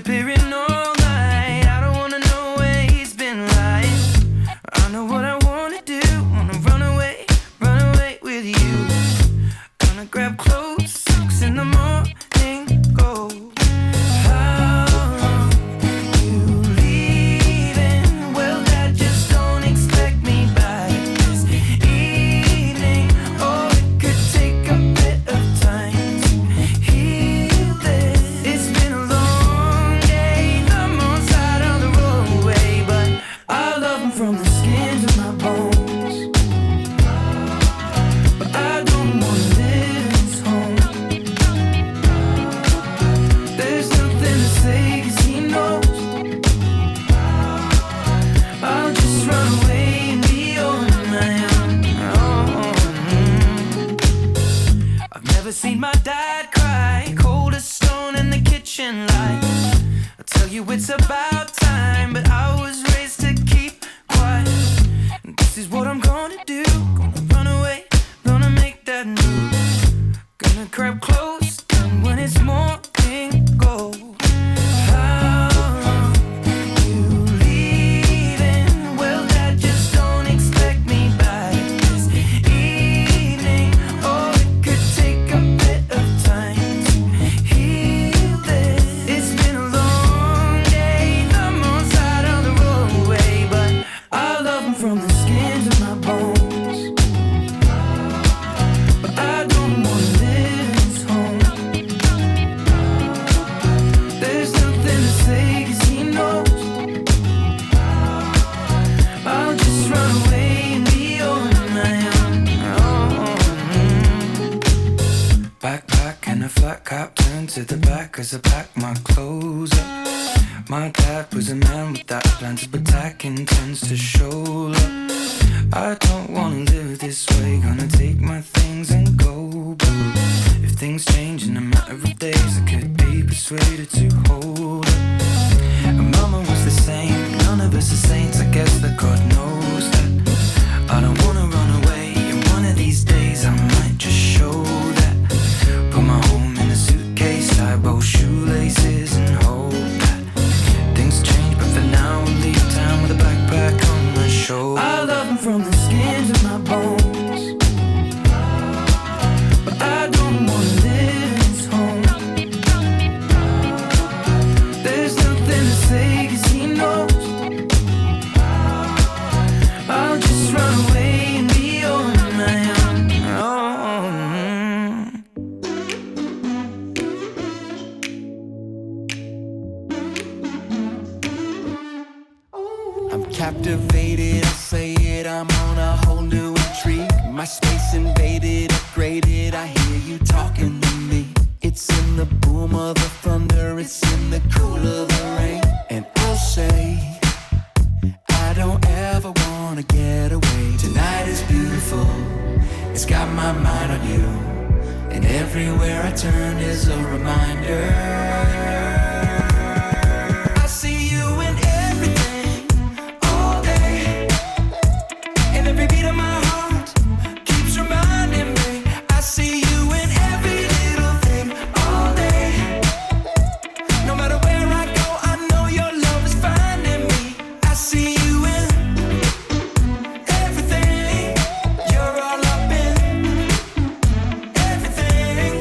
disappearing all night. I don't wanna know where he's been lying. I know what I wanna do. Wanna run away with you. Gonna grab clothes, 6 in the morning, go. How long you leaving? Well, Dad, just don't expect me back this evening. Oh, it could take a bit of time to heal this. It's been a long day, the moon's out on the roadway, but I love him from the skins of my bones. But I don't wanna live in his home. There's nothing to say 'cause he knows I'll just run away and be on my own. I've never seen my dad cry, cold as stone in the kitchen light. I tell you it's about time, but I was raised to keep quiet. And this is what I'm gonna do. Gonna run away, gonna make that move. Gonna grab clothes, and when it's morning, go. How long you leaving? Well, Dad, just don't expect me back this evening. Oh, it could take a bit of time to heal this. It's been a long day, the moon's out on the roadway, but I love him from the skins of my bones. But I don't wanna live in his home. There's nothing to say 'cause he knows I'll just run away and be on my own. Backpack and a flat cap turned to the back as I packed my clothes up. My dad was a man with that plan to attack, intends to show up. I don't wanna live this way, gonna take my things and go. But if things change in a matter of days, I could be persuaded to hold up. And Mama was the same, none of us are saints, I guess that God knows that. I don't wanna run away, and one of these days I might just show that. Put my home in a suitcase, tie both shoelaces and hope that things change, but for now I'll leave town with a backpack on my shoulder. I love him from the skins of my bones. But I don't wanna live in his home. There's nothing to say 'cause he knows I'll just run away and be on my own. I'm captivated, I say it, I'm on a whole new intrigue. My space invaded, upgraded, I hear you talking to me. It's in the boom of the thunder, it's in the cool of the rain. And I'll say, I don't ever wanna get away. Tonight is beautiful, it's got my mind on you. And everywhere I turn is a reminder. I see you in everything, all day. And every beat of my heart keeps reminding me. I see you in every little thing, all day. No matter where I go, I know your love is finding me. I see you in everything. You're all up in everything.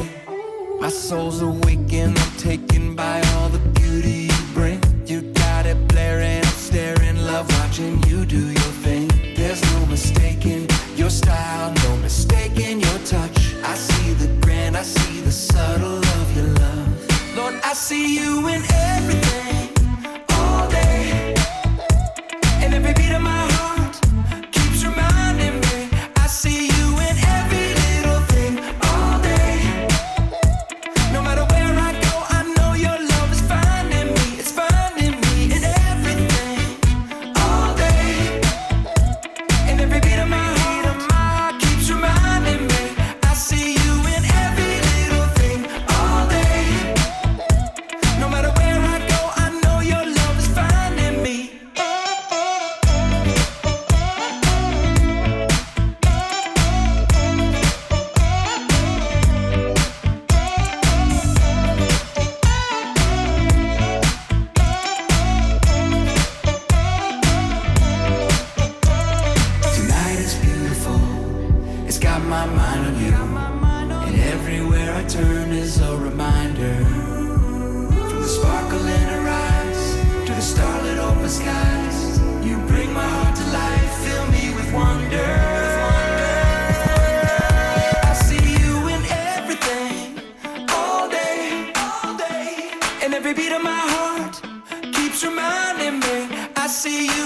My soul's awakened, I'm taken by all the beauty you bring. You got it blaring, I'm staring, love watching you do your thing. There's no mistaking your style, no mistaking your touch. I see the grand, I see the subtle of your love. Lord, I see you in everything, all day. And every beat of my heart keeps reminding me. I see you in every little thing, all day. No matter where I go, I know your love is finding me. It's finding me in everything, all day. you